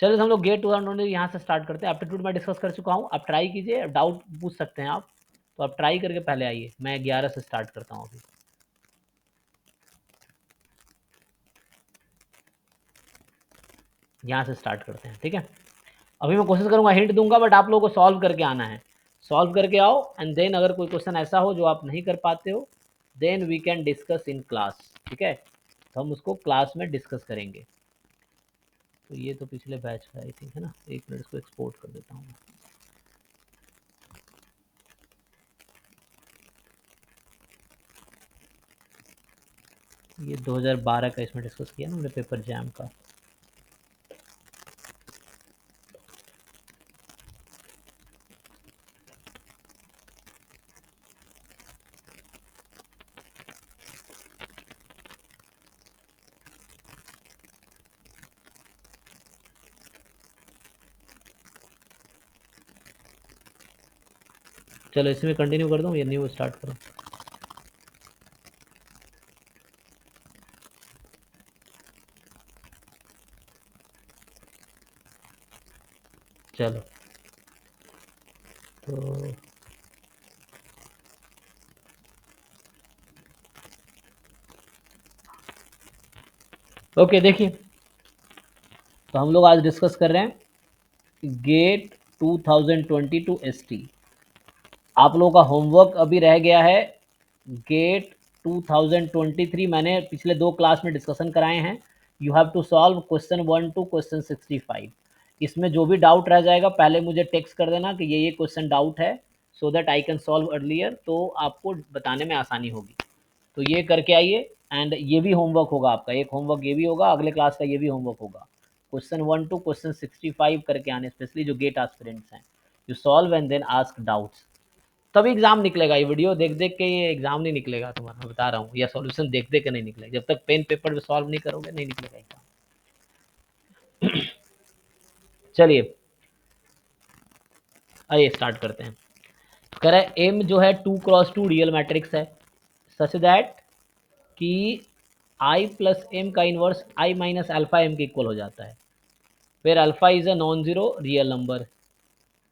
चलो हम लोग गेट 2020 यहाँ से स्टार्ट करते हैं। एप्टीट्यूड मैं डिस्कस कर चुका हूँ, आप ट्राई कीजिए, डाउट पूछ सकते हैं आप, तो आप ट्राई करके पहले आइए। मैं 11 से स्टार्ट करता हूँ अभी। यहाँ से स्टार्ट करते हैं, ठीक है। अभी मैं कोशिश करूंगा, हिंट दूंगा, बट आप लोगों को सॉल्व करके आना है। सॉल्व करके आओ एंड देन अगर कोई क्वेश्चन ऐसा हो जो आप नहीं कर पाते हो, then we can discuss in class, ठीक है। तो हम उसको क्लास में डिस्कस करेंगे। तो ये तो पिछले बैच का आई थिंक है ना। एक मिनट इसको एक्सपोर्ट कर देता हूँ। ये 2012 का इसमें डिस्कस किया ना हमने, पेपर जैम का। चलो इसमें कंटिन्यू कर दूँ या न्यू स्टार्ट करूँ? चलो तो ओके, देखिए तो हम लोग आज डिस्कस कर रहे हैं गेट 2022 ST। आप लोगों का होमवर्क अभी रह गया है गेट 2023। मैंने पिछले 2 क्लास में डिस्कशन कराए हैं। You have to solve question 1 to question 65। इसमें जो भी डाउट रह जाएगा पहले मुझे टेक्स्ट कर देना कि ये क्वेश्चन डाउट है, so that I can solve earlier, तो आपको बताने में आसानी होगी। तो ये करके आइए एंड ये भी होमवर्क होगा आपका, एक होमवर्क ये भी होगा, अगले क्लास का ये भी होमवर्क होगा। क्वेश्चन 1 टू क्वेश्चन 65 करके आने, स्पेशली जो गेट एस्पिरेंट्स हैं। You solve and then ask doubts, तभी एग्जाम निकलेगा। ये वीडियो देख देख के ये एग्जाम नहीं निकलेगा तुम्हारा, बता रहा हूँ, या सॉल्यूशन देख देख के नहीं निकलेगा। जब तक पेन पेपर पे सॉल्व नहीं करोगे नहीं निकलेगा एग्जाम। चलिए आइए स्टार्ट करते हैं। कह रहे एम जो है 2x2 रियल मैट्रिक्स है, सच दैट कि आई प्लस एम का inverse I minus alpha M के इक्वल हो जाता है, फिर अल्फा is a non zero real number.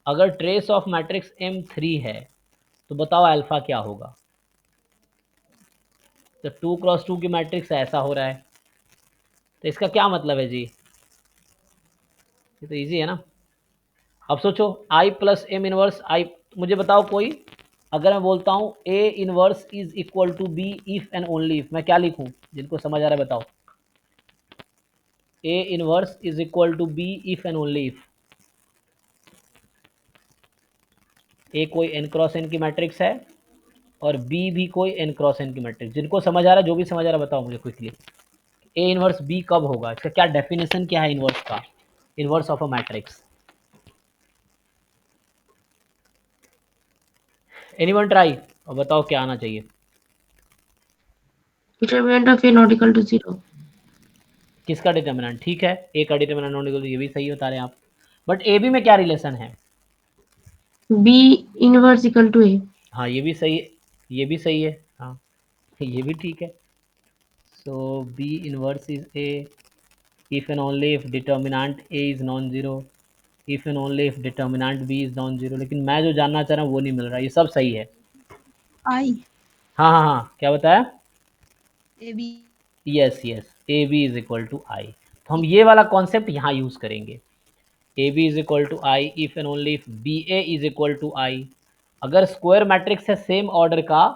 अगर ट्रेस ऑफ मैट्रिक्स एम 3 है तो बताओ अल्फा क्या होगा। तो 2x2 की मैट्रिक्स ऐसा हो रहा है, तो इसका क्या मतलब है जी? ये तो इजी है ना। अब सोचो I plus M inverse I, मुझे बताओ कोई, अगर मैं बोलता हूँ A inverse is equal to B if and only if, मैं क्या लिखूं? जिनको समझ आ रहा है बताओ। A inverse is equal to B if and only if. A कोई एन क्रॉस एन की मैट्रिक्स है और बी भी कोई एन क्रॉस एन की मैट्रिक्स। जिनको समझ आ रहा है, जो भी समझ आ रहा है बताओ मुझे क्विकली। ए इनवर्स बी कब होगा, इसका क्या डेफिनेशन क्या है इनवर्स का, inverse of a matrix? Anyone try और बताओ क्या आना चाहिए। Determinant of A not equal to 0। किसका डिटर्मिनेंट? ठीक है, ए का डिटर्मिनेंट नॉट इक्वल टू, ये भी सही बता रहे हैं आप, बट ए बी में क्या रिलेशन है? बी इनवर्स इक्वल टू ए। हाँ ये भी सही है, ये भी सही है, हाँ ये भी ठीक है। So B inverse is A if and only if determinant A is non zero, if and only if determinant B is non zero. लेकिन मैं जो जानना चाह रहा हूँ वो नहीं मिल रहा, ये सब सही है। आई हाँ हाँ हाँ, क्या बताया? A B yes yes, A B is equal to I. तो हम ये वाला कॉन्सेप्ट यहाँ यूज करेंगे। A B is equal to I if and only if B A is equal to I. अगर स्क्वायर मैट्रिक्स है सेम ऑर्डर का,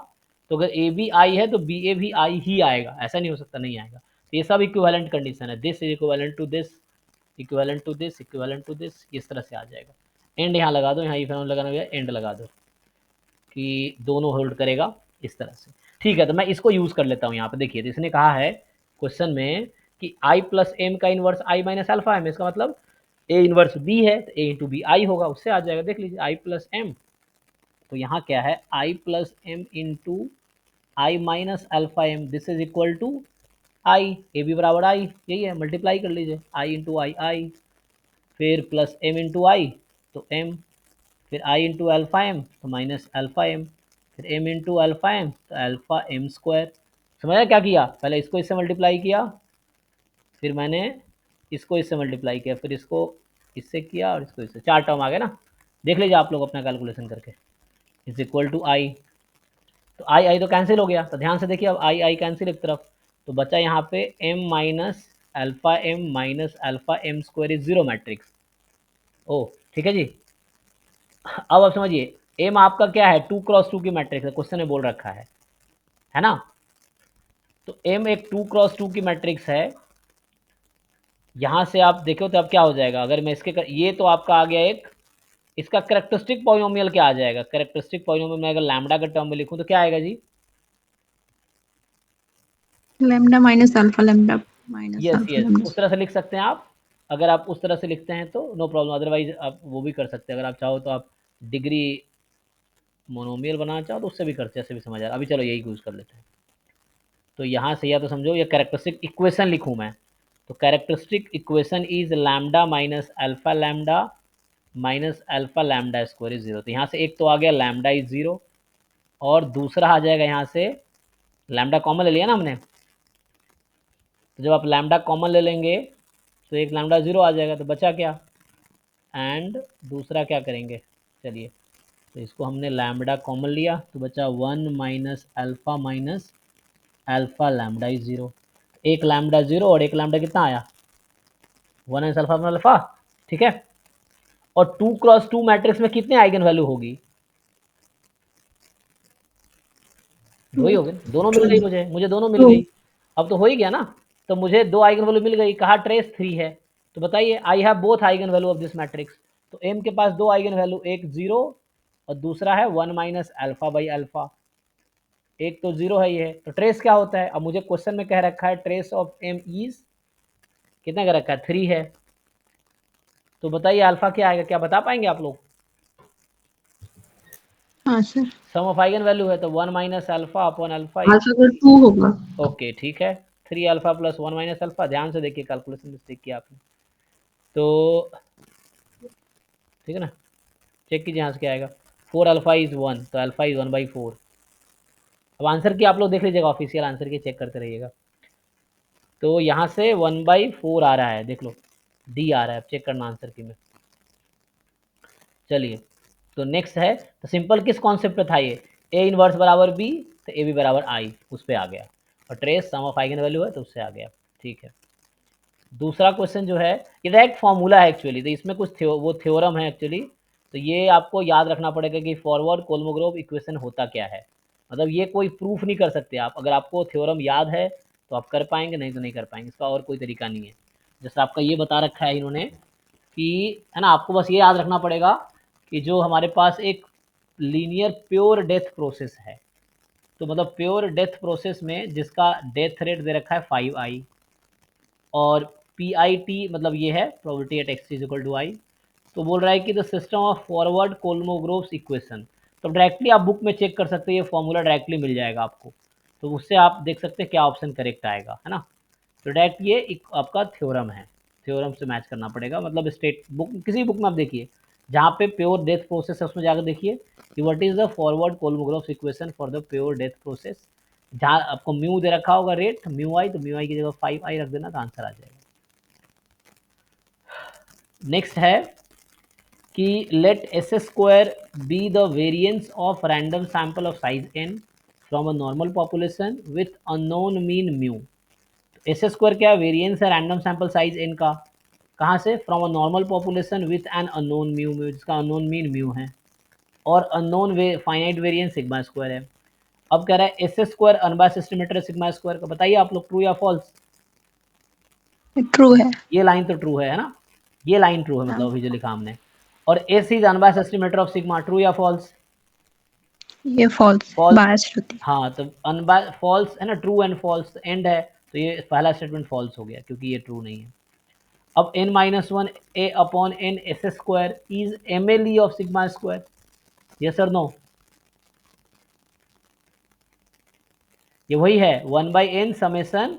तो अगर ए बी आई है तो बी ए भी आई ही आएगा, ऐसा नहीं हो सकता नहीं आएगा। तो ये सब इक्विवेलेंट कंडीशन है, this is equivalent to this, equivalent to this, equivalent to this, इस तरह से आ जाएगा। एंड यहाँ लगा दो, यहाँ इफ एंड लगाना होगा, एंड लगा दो कि दोनों होल्ड करेगा इस तरह से। ठीक है, तो मैं इसको यूज कर लेता हूँ यहाँ पे। देखिए तो इसने कहा है क्वेश्चन में कि आई प्लस एम का inverse I minus alpha M, इसका मतलब ए इनवर्स बी है तो ए इंटू बी आई होगा, उससे आ जाएगा। देख लीजिए आई प्लस एम, तो यहाँ क्या है I plus M into I minus alpha M, this is equal to I, A B बराबर आई, यही है, मल्टीप्लाई कर लीजिए, आई इंटू आई आई, फिर प्लस एम इंटू आई तो एम, फिर आई इंटू अल्फा एम तो माइनस अल्फा एम, फिर एम इंटू अल्फा एम तो अल्फा एम स्क्वायर। समझा क्या किया? पहले इसको इससे मल्टीप्लाई किया, फिर मैंने इसको इससे मल्टीप्लाई किया, फिर इसको इससे किया और इसको इससे, 4 टर्म आ गए ना। देख लीजिए आप लोग अपना कैलकुलेशन करके, इज इक्वल टू आई, तो आई आई तो कैंसिल हो गया, तो ध्यान से देखिए अब आई आई कैंसिल एक तरफ, तो बचा यहाँ पे M minus alpha M square is zero matrix. ओ ठीक है जी। अब आप समझिए एम आपका क्या है, 2x2 की मैट्रिक्स है, क्वेश्चन में बोल रखा है ना। तो एम एक 2x2 की मैट्रिक्स है। यहाँ से आप देखो तो अब क्या हो जाएगा, अगर मैं ये तो आपका आ गया एक, इसका कैरेक्टरिस्टिक पॉलिनोमियल क्या आ जाएगा, कैरेक्टरिस्टिक पॉलिनोमियल में अगर लैम्डा का टर्म में लिखूं तो क्या आएगा जी, lambda minus alpha lambda minus yes alpha yes, lambda. उस तरह से लिख सकते हैं आप। अगर आप उस तरह से लिखते हैं तो नो प्रॉब्लम, अदरवाइज आप वो भी कर सकते हैं, अगर आप चाहो तो आप डिग्री मोनोमियल बनाना चाहो तो उससे भी करते हैं, ऐसे भी समझ आ रहा है। अभी चलो यही यूज़ कर लेते हैं। तो यहाँ से या तो समझो ये कैरेक्टरिस्टिक इक्वेशन लिखूँ मैं, तो characteristic equation is lambda minus alpha lambda square is zero. तो यहाँ से एक तो आ गया लैम्डा इज जीरो, और दूसरा आ जाएगा यहाँ से, लैम्डा कॉमन ले लिया ना हमने, तो जब आप लैम्डा कॉमन ले लेंगे तो एक लैम्डा जीरो आ जाएगा, तो बचा क्या, एंड दूसरा क्या करेंगे, चलिए तो इसको हमने लैम्डा कॉमन लिया तो बचा 1 minus alpha lambda is zero. एक लैम्डा जीरो और एक लैम्डा कितना आया, 1 माइनस अल्फा अल्फा, ठीक है। और 2x2 मैट्रिक्स में कितने आइगन वैल्यू होगी, दो ही हो गए, दोनों मिल गई, मुझे दोनों मिल गई। अब तो हो ही गया ना, तो मुझे दो आइगन वैल्यू मिल गई, कहा ट्रेस 3 है, तो बताइए I have both eigen value of this matrix. तो एम के पास दो आइगन वैल्यू, एक 0 और दूसरा है 1 माइनस अल्फा बाई अल्फा, एक तो 0 है ये, तो ट्रेस क्या होता है, अब मुझे क्वेश्चन में कह रखा है ट्रेस ऑफ एम इज कितना कह रखा है, 3 है। तो बताइए अल्फा क्या आएगा, क्या बता पाएंगे आप लोग, हाँ sir, sum of eigen value है तो 1 minus alpha upon alpha. Alpha का 2 होगा। ओके ठीक है, 3 अल्फा प्लस 1 माइनस अल्फा, ध्यान से देखिए कैलकुलेशन मिस्टेक किया आपने, तो ठीक है ना, चेक कीजिए यहाँ से क्या आएगा, 4 अल्फा इज 1, तो अल्फा इज 1/4। अब आंसर की आप लोग देख लीजिएगा, ऑफिशियल आंसर की चेक करते रहिएगा। तो यहाँ से 1/4 आ रहा है, देख लो डी आ रहा है, अब चेक करना आंसर की में। चलिए तो नेक्स्ट है, तो सिंपल किस कॉन्सेप्ट पे था ये, ए इनवर्स बराबर बी, तो ए बी बराबर आई, उस पर आ गया, और trace sum of eigen value है तो उससे आ गया, ठीक है। दूसरा क्वेश्चन जो है ये डायरेक्ट फॉर्मूला है एक्चुअली, तो इसमें कुछ वो थ्योरम है एक्चुअली, तो ये आपको याद रखना पड़ेगा कि फॉरवर्ड कोलमोग्रोव इक्वेशन होता क्या है, मतलब ये कोई प्रूफ नहीं कर सकते आप, अगर आपको थ्योरम याद है तो आप कर पाएंगे, नहीं तो नहीं कर पाएंगे, इसका और कोई तरीका नहीं है। जैसे आपका ये बता रखा है इन्होंने कि, है ना, आपको बस ये याद रखना पड़ेगा कि जो हमारे पास एक लीनियर प्योर डेथ प्रोसेस है, तो मतलब प्योर डेथ प्रोसेस में जिसका डेथ रेट दे रखा है 5i, और PIT मतलब ये है probability at x is equal to I, तो बोल रहा है कि the system of forward Kolmogorov's equation, तो डायरेक्टली आप बुक में चेक कर सकते हैं, ये फॉर्मूला डायरेक्टली मिल जाएगा आपको, तो उससे आप देख सकते हैं क्या ऑप्शन करेक्ट आएगा, है ना। तो डायरेक्ट ये एक आपका थ्योरम है, थ्योरम से मैच करना पड़ेगा, मतलब स्टेट बुक, किसी बुक में आप देखिए जहाँ पे प्योर डेथ प्रोसेस है उसमें जाकर देखिए कि what is the forward Kolmogorov's equation for the pure death process, जहाँ आपको म्यू दे रखा होगा रेट म्यू आई, तो म्यू आई की जगह 5i रख देना तो आंसर आ जाएगा। नेक्स्ट है कि let S square be the variance of random sample of size n from a normal population with unknown mean mu. S square क्या वेरिएंस है रैंडम सैंपल साइज n का, कहाँ से, from a normal population with an unknown mu, जिसका unknown mean mu है, और unknown finite variance sigma square है। अब कह रहा है S square unbiased estimator sigma square का, बताइए आप लोग ट्रू या फॉल्स। ट्रू है। ये लाइन तो ट्रू है ना, ये लाइन ट्रू है, मतलब अभी जो लिखा हमने। और S is unbiased estimator of sigma, true या फॉल्स, ये फॉल्स फॉल्स। बायस्ड होती है। हाँ तो अनबाय फॉल्स है ना, ट्रू एंड फॉल्स एंड है, तो ये पहला स्टेटमेंट फॉल्स हो गया क्योंकि ये ट्रू नहीं है। अब n-1 a upon n S square is MLE of sigma square, yes और नो, ये वही है 1/n summation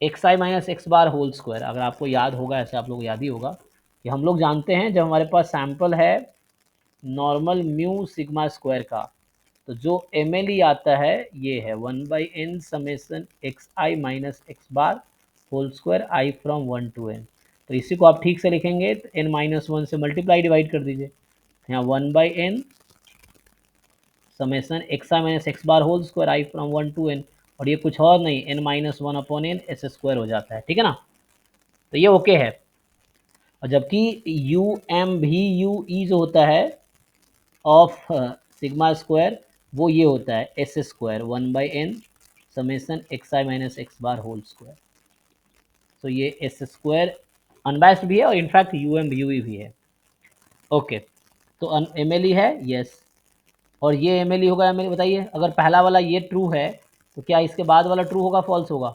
xi minus X bar whole square. अगर आपको याद होगा, ऐसे आप लोग याद ही होगा कि हम लोग जानते हैं जब हमारे पास सैंपल है नॉर्मल म्यू सिग्मा स्क्वायर का, तो जो MLE आता है ये है 1/n summation xi minus X bar whole square i from 1 to n। तो इसी को आप ठीक से लिखेंगे तो n-1 से मल्टीप्लाई डिवाइड कर दीजिए, यहाँ 1/n summation xi minus X bar whole square i from 1 to n, और ये कुछ और नहीं n-1/n s स्क्वायर हो जाता है, ठीक है ना। तो ये ओके है। और जबकि यू एम भी यू ई जो होता है ऑफ सिग्मा स्क्वायर वो ये होता है S square 1/n summation xi minus X bar whole square. तो ये एस स्क्वायर अनबायस्ड भी है और in fact U M U E भी है। ओके, तो एम एल ई है, यस। और ये एम एल ई होगा, एम एल ई बताइए, अगर पहला वाला ये ट्रू है तो क्या इसके बाद वाला ट्रू होगा फॉल्स होगा?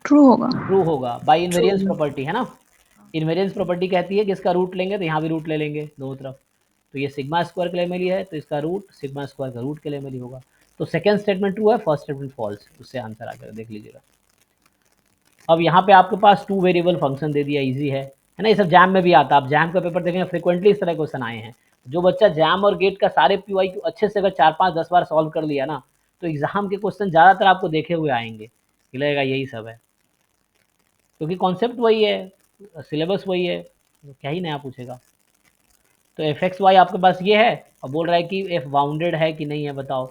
ट्रू होगा। ट्रू होगा बाय इनवेरियंस प्रॉपर्टी, है ना। इनवेरियंस प्रॉपर्टी कहती है कि इसका रूट लेंगे तो यहाँ भी रूट ले लेंगे दोनों तरफ। तो ये सिग्मा स्क्वायर के लिए एम है तो इसका रूट सिग्मा स्क्वायर का रूट के लिए एम होगा। तो सेकंड स्टेटमेंट ट्रू है, फर्स्ट स्टेटमेंट फॉल्स, उससे आंसर आ जाएगा, देख लीजिएगा। अब यहाँ पे आपके पास 2 वेरिएबल फंक्शन दे दिया, इजी है ना। ये सब जैम में भी आता है, आप जैम का पेपर देखेंगे फ्रिक्वेंटली इस तरह क्वेश्चन आए हैं। जो बच्चा जैम और गेट का सारे PYQ अच्छे से अगर 4-5-10 बार सॉल्व कर लिया ना तो एग्जाम के क्वेश्चन ज़्यादातर आपको देखे हुए आएंगे, लगेगा यही सब है, क्योंकि कॉन्सेप्ट वही है, सिलेबस वही है, तो क्या ही नया पूछेगा। तो fxy आपके पास ये है और बोल रहा है कि f बाउंडेड है कि नहीं है बताओ।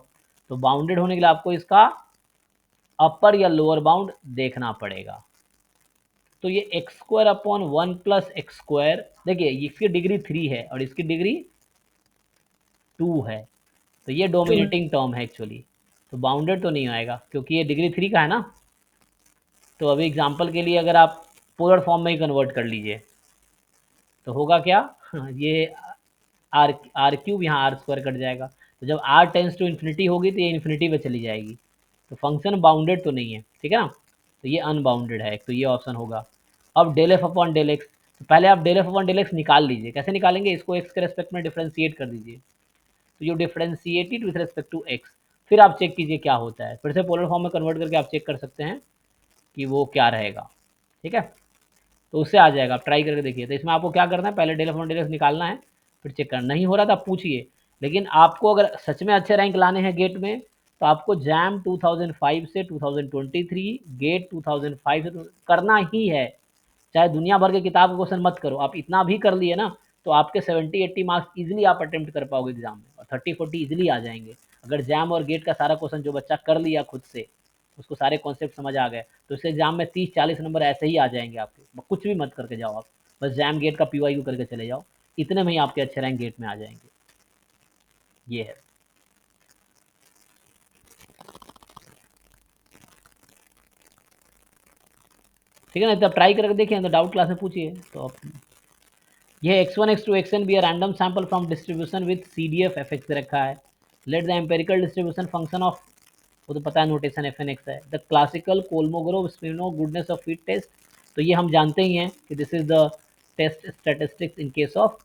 तो बाउंडेड होने के लिए आपको इसका अपर या लोअर बाउंड देखना पड़ेगा। तो ये x² / 1 + x², देखिए इसकी डिग्री 3 है और इसकी डिग्री 2 है, तो ये डोमिनेटिंग टर्म है एक्चुअली, तो बाउंडेड तो नहीं आएगा क्योंकि ये डिग्री 3 का है ना। तो अभी एग्जांपल के लिए अगर आप पोलर फॉर्म में ही कन्वर्ट कर लीजिए तो होगा क्या ये r³ यहाँ r² कट जाएगा, तो जब r टेंस टू इन्फिनिटी होगी तो ये इन्फिनिटी पे चली जाएगी, तो फंक्शन बाउंडेड तो नहीं है, ठीक है ना। तो ये अनबाउंडेड है, तो ये ऑप्शन होगा। अब ∂f/∂x, तो पहले आप ∂f/∂x निकाल लीजिए, कैसे निकालेंगे, इसको x के रेस्पेक्ट में डिफ्रेंशिएट कर दीजिए, तो you differentiated with respect to x, फिर आप चेक कीजिए क्या होता है, फिर से पोलर फॉर्म में कन्वर्ट करके आप चेक कर सकते हैं कि वो क्या रहेगा, ठीक है। तो उससे आ जाएगा, आप ट्राई करके देखिए। तो इसमें आपको क्या करना है, पहले ∂f/∂x निकालना है, फिर चेक करना, नहीं हो रहा था पूछिए। लेकिन आपको अगर सच में अच्छे रैंक लाने हैं गेट में तो आपको जैम 2005 से 2023, गेट 2005 से तो करना ही है, चाहे दुनिया भर के किताब का क्वेश्चन मत करो, आप इतना भी कर लिए ना तो आपके 70-80 मार्क्स इजीली आप अटेम्प्ट कर पाओगे एग्जाम में, और 30-40 इजीली आ जाएंगे। अगर जैम और गेट का सारा क्वेश्चन जो बच्चा कर लिया खुद से, उसको सारे कॉन्सेप्ट समझ आ गए, तो इस एग्जाम में 30-40 नंबर ऐसे ही आ जाएंगे आपके, कुछ भी मत करके जाओ आप, बस जैम गेट का PYQ करके चले जाओ, इतने में ही आपके अच्छे रैंक गेट में आ जाएंगे। ये है, ठीक है ना। तब ट्राई करके देखिए, तो डाउट क्लास में पूछिए। तो आप ये x1 x2 xn be random sample from distribution with CDF fx रखा है। Let the empirical distribution function of, वो तो पता है नोटेशन fnx है, the classical Kolmogorov Smirnov goodness of fit test, तो ये हम जानते ही हैं कि this is the test statistics in case of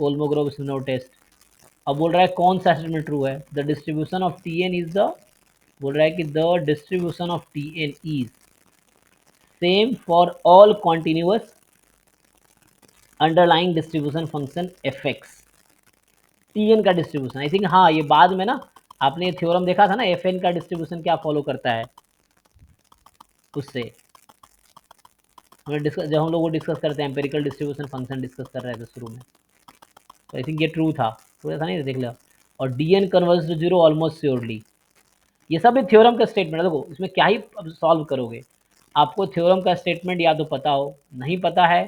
Kolmogorov Smirnov test. अब बोल रहा है कौन सा स्टेटमेंट ट्रू है, the distribution of Tn is the, बोल रहा है कि the distribution of Tn is same for all continuous underlying distribution function fx। Tn का डिस्ट्रीब्यूशन, आई थिंक हाँ ये बाद में ना आपने ये थ्योरम देखा था ना, Fn का डिस्ट्रीब्यूशन क्या फॉलो करता है, उससे हमें डिस्कस, जब हम लोग वो डिस्कस करते हैं एम्पेरिकल डिस्ट्रीब्यूशन फंक्शन डिस्कस कर रहे थे शुरू में, तो आई थिंक ये ट्रू था, नहीं देख लो। और Dn converge to 0 almost surely, ये सब एक थ्योरम का स्टेटमेंट है। देखो इसमें क्या ही अब सॉल्व करोगे, आपको थ्योरम का स्टेटमेंट या तो पता हो, नहीं पता है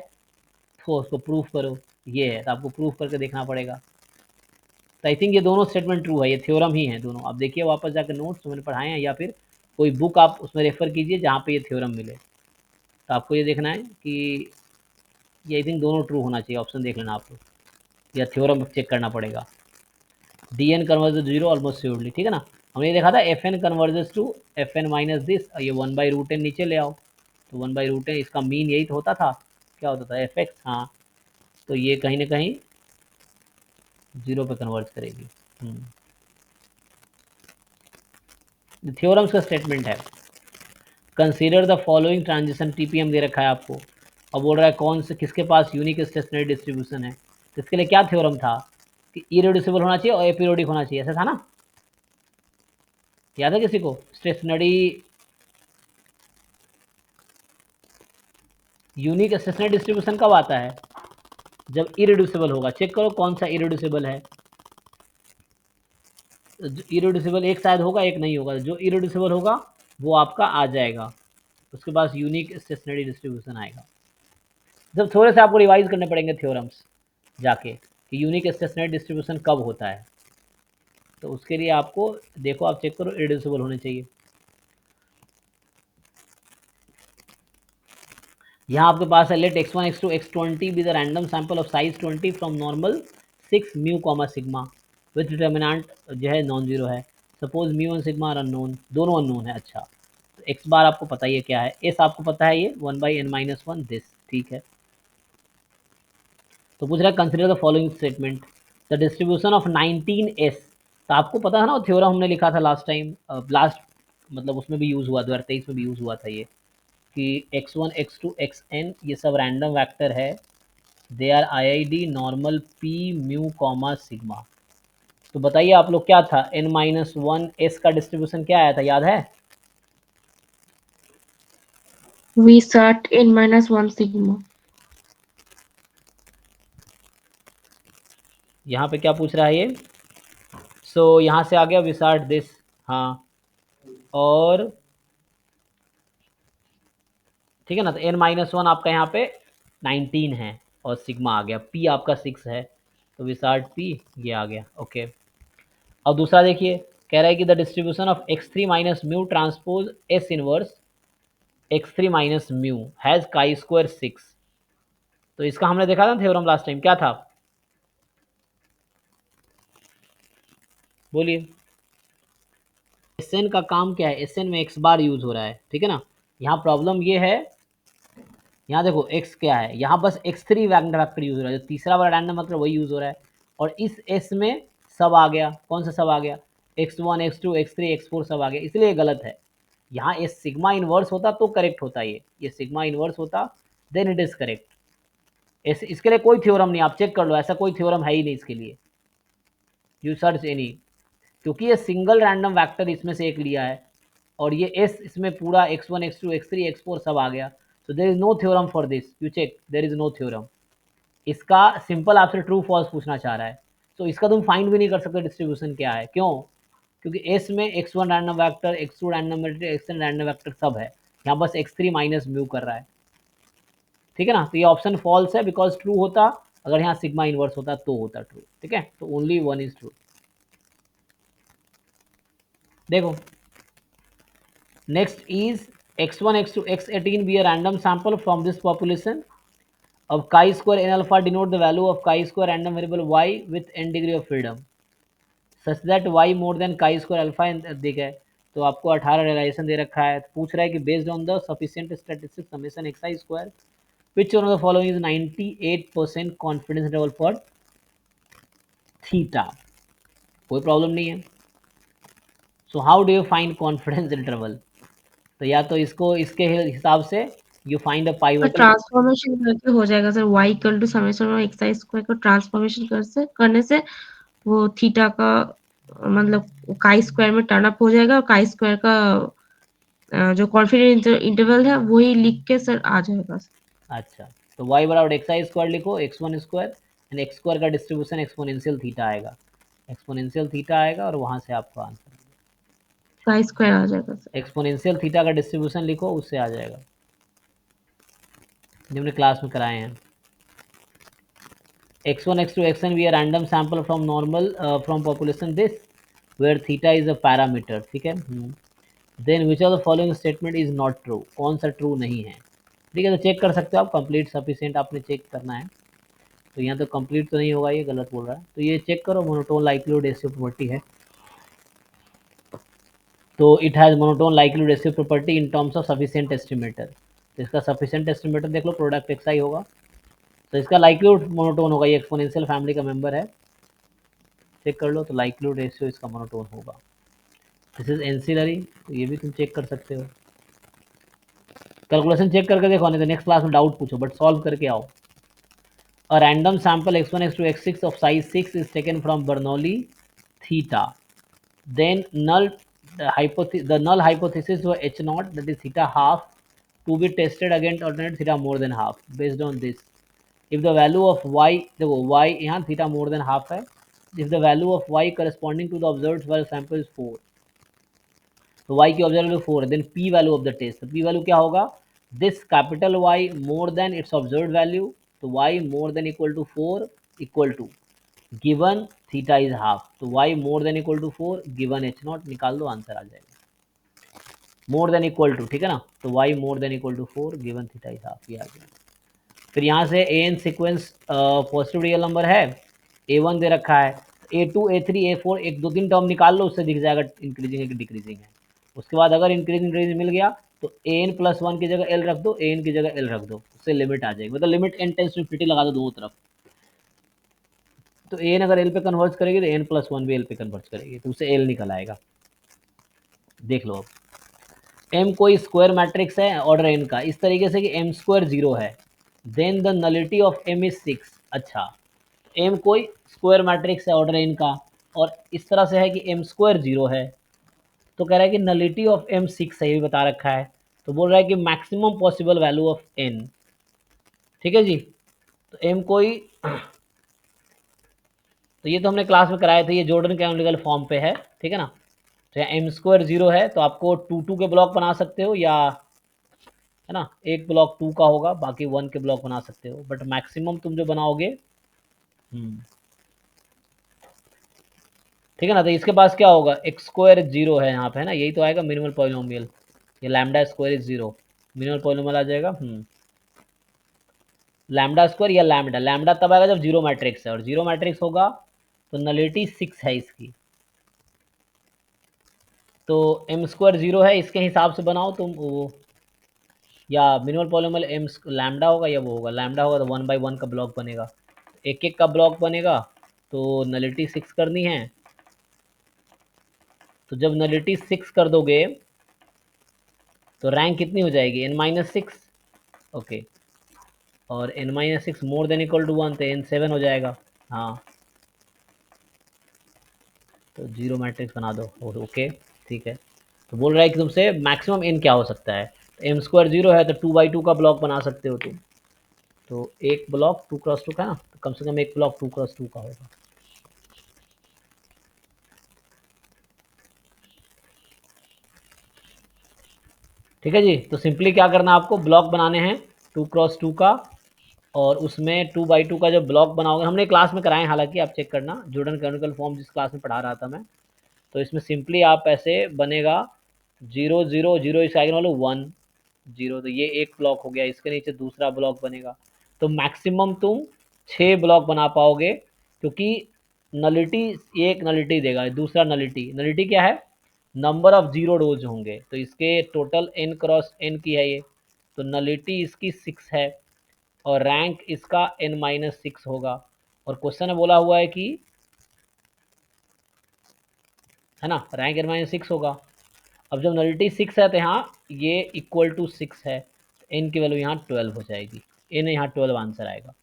तो उसको प्रूफ करो, ये है, तो आपको प्रूफ करके देखना पड़ेगा। तो आई थिंक ये दोनों स्टेटमेंट ट्रू है, ये थ्योरम ही है दोनों, आप देखिए वापस जाकर नोट्स मैंने पढ़ाए हैं या फिर कोई बुक आप उसमें रेफर कीजिए जहाँ पे ये थ्योरम मिले। तो आपको ये देखना है कि ये आई थिंक दोनों ट्रू होना चाहिए, ऑप्शन देख लेना आपको, या थ्योरम चेक करना पड़ेगा। Dn converges to 0 almost surely, ठीक है ना। हमने देखा था Fn converges to Fn minus this, ये 1/√n नीचे ले आओ, तो 1/√n इसका मीन यही तो होता था, क्या होता था fx, हाँ, तो ये कहीं ना कहीं 0 पे कन्वर्ट करेगी। थ्योरम्स का स्टेटमेंट है, consider the following transition, TPM दे रखा है आपको, अब बोल रहा है कौन से किसके पास यूनिक स्टेशनरी डिस्ट्रीब्यूशन है, तो इसके लिए क्या थ्योरम था कि इरेड्यूसिबल होना चाहिए और एपीरियोडिक होना चाहिए, ऐसा था ना, याद है किसी को, स्टेशनरी यूनिक स्टेशनरी डिस्ट्रीब्यूशन कब आता है? जब इरिड्यूसिबल होगा। चेक करो कौन सा इरिड्यूसिबल है। इरिड्यूसिबल एक शायद होगा, एक नहीं होगा। जो इरिड्यूसिबल होगा वो आपका आ जाएगा, उसके पास यूनिक स्टेशनरी डिस्ट्रीब्यूशन आएगा। जब थोड़े से आपको रिवाइज करने पड़ेंगे थ्योरम्स जाके कि यूनिक स्टेशनरी डिस्ट्रीब्यूशन कब होता है, तो उसके लिए आपको देखो, आप चेक करो इरिड्यूसिबल होने चाहिए। यहाँ आपके पास है let x1 x2 x20 be the random sample of size 20 from normal 6 mu comma sigma with determinant जो है नॉन जीरो है। Suppose mu and sigma are unknown, दोनों अननोन है। अच्छा, तो एक्स बार आपको पता ही है क्या है, एस आपको पता है ये 1/n-1 दिस, ठीक है। तो पूछ रहा है consider the following statement the distribution of 19s। तो आपको पता है ना, थ्योरम हमने लिखा था लास्ट टाइम, लास्ट मतलब उसमें भी यूज़ हुआ, 2023 में भी यूज़ हुआ था ये, कि x1 x2 xn ये सब रैंडम वेक्टर है, they are IID normal p mu comma sigma. तो बताइए आप लोग क्या था, n-1 s का डिस्ट्रीब्यूशन क्या आया था, याद है? V sat n-1 sigma. यहाँ पे क्या पूछ रहा है ये? सो यहाँ से आ गया विसार्ट दिस, हाँ, और ठीक है ना। तो n-1 आपका यहाँ पे 19 है और सिग्मा आ गया, p आपका 6 है, तो विसार्ट p ये आ गया। ओके, अब दूसरा देखिए, कह रहा है कि the distribution of x3 minus mu transpose s inverse x3 minus mu has chi square 6। तो इसका हमने देखा था थ्योरम लास्ट टाइम, क्या था बोलिए? Sn का काम क्या है, Sn में x बार यूज हो रहा है, ठीक है ना। यहाँ प्रॉब्लम ये है, यहाँ देखो x क्या है, यहाँ बस x3 रैंडम वेक्टर यूज हो रहा है, जो तीसरा वाला रैंडम वेक्टर वही यूज हो रहा है, और इस s में सब आ गया। कौन सा सब आ गया? x1 x2 x3 x4 सब आ गया, इसलिए गलत है। यहाँ ये सिग्मा इनवर्स होता तो करेक्ट होता, ये सिग्मा इनवर्स होता देन इट इज करेक्ट। इसके लिए कोई थ्योरम नहीं, आप चेक कर लो, ऐसा कोई थ्योरम है ही नहीं इसके लिए, यू सर्च एनी, क्योंकि ये सिंगल रैंडम वेक्टर इसमें से एक लिया है, और ये एस इसमें पूरा x1 x2 x3 x4 सब आ गया, तो there is no theorem for this, you check, there is no theorem. इसका सिंपल आपसे ट्रू फॉल्स पूछना चाह रहा है, तो इसका तुम फाइंड भी नहीं कर सकते डिस्ट्रीब्यूशन क्या है, क्यों? क्योंकि एस में x1 random vector, x2 random vector, xn random vector सब है, यहाँ बस x3 माइनस म्यू कर रहा है, ठीक है ना। तो ये ऑप्शन फॉल्स है, बिकॉज ट्रू होता अगर यहाँ सिग्मा इनवर्स होता तो होता ट्रू, ठीक है। तो ओनली वन इज ट्रू। देखो next is x1 x2 x18 be a random sample from this population of chi-square n alpha denote the value of chi-square random variable y with n degree of freedom such that y more than chi-square alpha दिख है। तो आपको 18 realisation दे रखा है, तो पूछ रहा है कि based on the sufficient statistics summation xi square which one of the following is 98% confidence interval for theta. कोई प्रॉब्लम नहीं है। So how do you find confidence interval? तो या तो इसको इसके हिसाब से यू फाइंड अ तो पाइवोटल, ट्रांसफॉर्मेशन करके हो जाएगा sir, y equal to summation of x i square को ट्रांसफॉर्मेशन करने से वो थीटा का मतलब काई स्क्वायर में टर्न अप हो जाएगा, और काई स्क्वायर का जो कॉन्फिडेंस इंटरवल है वही लिख के सर आ जाएगा। अच्छा, तो y बराबर एक्स आई स्क्वायर लिखो, x1 square and x square का डिस्ट्रीब्यूशन एक्सपोनेंशियल थीटा आएगा, एक्सपोनेंशियल थीटा आएगा, और वहाँ से आपको आंसर काई स्क्वायर आ जाएगा सर। एक्सपोनेंशियल थीटा का डिस्ट्रीब्यूशन लिखो, उससे आ जाएगा, जो हमने क्लास में कराए हैं। x1 x2 xn we a random sample from normal from population this where theta is a parameter, ठीक है। then which of the following statement is not true, कौन सा ट्रू नहीं है, ठीक है। तो चेक कर सकते हो आप, कंप्लीट सफिशिएंट आपने चेक करना है, तो यहाँ तो कंप्लीट तो नहीं होगा, ये गलत बोल रहा है, तो ये चेक करो, मोनोटोन लाइक्लीहुड रेशियो प्रॉपर्टी है, तो it has monotone likelihood ratio property in terms of sufficient estimator. तो इसका सफिशिएंट एस्टिमेटर देख लो, प्रोडक्ट एक्स आई होगा, तो इसका लाइक्लीहुड मोनोटोन होगा, ये एक्सपोनेंशियल फैमिली का मेंबर है, चेक कर लो, तो लाइक्लीहुड रेशियो इसका मोनोटोन होगा। दिस इज एंसिलरी, तो ये भी तुम चेक कर सकते हो, कैलकुलेशन चेक करके देखो, नहीं तो नेक्स्ट क्लास में डाउट पूछो, बट सॉल्व करके आओ। A random sample x1 x2 x6 of size 6 is taken from Bernoulli theta, then the null hypothesis were h naught, that is theta half, to be tested against alternate theta more than half. Based on this, if the value of y, देखो y यहाँ theta more than half है, if the value of y corresponding to the observed sample is 4, तो y की observe value 4 है, then p value of the test, तो p value क्या होगा, this capital Y more than its observed value, तो y more than equal to 4 equal to given theta is half, तो y more than equal to 4 गिवन h0, निकाल दो answer आ जाएगा, मोर than equal to, ठीक है ना, तो y more than equal to 4 given theta is half, ये आ गया। फिर यहाँ से an sequence positive real number है, a1 दे रखा है, a2 a3 a4 एक दो तीन टर्म निकाल लो, उससे दिख जाएगा इंक्रीजिंग है कि डिक्रीजिंग है। उसके बाद अगर इंक्रीजिंग मिल गया तो an+1 की जगह l रख दो, an की जगह l रख दो, उससे लिमिट आ जाएगी, मतलब limit n tends to infinity लगा दो दोनों तरफ, तो an अगर l पे कन्वर्ट करेगी तो n+1 भी l पे कन्वर्ट करेगी, तो उससे l निकल आएगा। देख लो अब m कोई स्क्वायर मैट्रिक्स है ऑर्डर n का, इस तरीके से कि m स्क्वायर 0 है, then the nullity of m is 6। अच्छा, m कोई स्क्वायर मैट्रिक्स है ऑर्डर n का, और इस तरह से है कि m स्क्वायर 0 है, तो कह रहा है कि नलिटी ऑफ m 6 है, ये बता रखा है, तो बोल रहा है कि maximum possible value of n, ठीक है जी। तो m कोई, तो ये तो हमने क्लास में कराया था, ये जॉर्डन कैनोनिकल फॉर्म पे है, ठीक है ना, तो m स्क्वायर 0 है, तो आपको 2 के ब्लॉक बना सकते हो, या है ना, एक ब्लॉक 2 का होगा, बाकी 1 के ब्लॉक बना सकते हो, बट मैक्सिमम तुम जो बनाओगे, ठीक है ना, तो इसके पास क्या होगा, x स्क्वायर 0 है यहाँ पे, है ना, यही तो आएगा मिनिमल पॉलिनोमियल, ये lambda square is 0, minimal polynomial आ जाएगा, लैम्डा स्क्वायर या लैम्डा, लैम्डा तब आएगा जब 0 मैट्रिक्स है, और 0 मैट्रिक्स होगा तो नलिटी 6 है इसकी, तो m स्क्वायर 0 है, इसके हिसाब से बनाओ तुम वो, या मिनिमल पॉलिनोमियल m लैम्डा होगा या वो होगा, लैम्डा होगा तो 1/1 का ब्लॉक बनेगा, एक एक का ब्लॉक बनेगा, तो नलिटी 6 करनी है, तो जब नलिटी 6 कर दोगे तो रैंक कितनी हो जाएगी, n-6, ओके, और n-6 more than equal to 1, तो n7 हो जाएगा, हाँ, तो 0 मैट्रिक्स बना दो, ओके, ठीक है। तो बोल रहा है कि तुमसे मैक्सिमम n क्या हो सकता है, तो m स्क्वायर 0 है, तो 2/2 का ब्लॉक बना सकते हो तुम, तो एक ब्लॉक 2x2 का ना, तो कम से कम एक ब्लॉक 2x2 का होगा, ठीक है जी। तो सिंपली क्या करना है, आपको ब्लॉक बनाने हैं 2x2 का, और उसमें 2/2 का जब ब्लॉक बनाओगे, हमने क्लास में कराए, हालांकि आप चेक करना, जॉर्डन कैनोनिकल फॉर्म जिस क्लास में पढ़ा रहा था मैं, तो इसमें सिंपली आप ऐसे बनेगा 0 0 0, इस आइगन वालों 1 0, तो ये एक ब्लॉक हो गया, इसके नीचे दूसरा ब्लॉक बनेगा, तो मैक्सिमम तुम 6 ब्लॉक बना पाओगे, क्योंकि नलिटी, एक नलिटी देगा, दूसरा नलिटी, नलिटी क्या है, नंबर ऑफ 0 रोज होंगे, तो इसके टोटल n क्रॉस n की है ये, तो नलिटी इसकी 6 है, और रैंक इसका n-6 होगा, और क्वेश्चन में बोला हुआ है कि, है ना, रैंक n-6 होगा। अब जब नलिटी 6 है तो यहाँ ये इक्वल टू 6 है, n की वैल्यू यहाँ 12 हो जाएगी, n यहाँ 12 आंसर आएगा,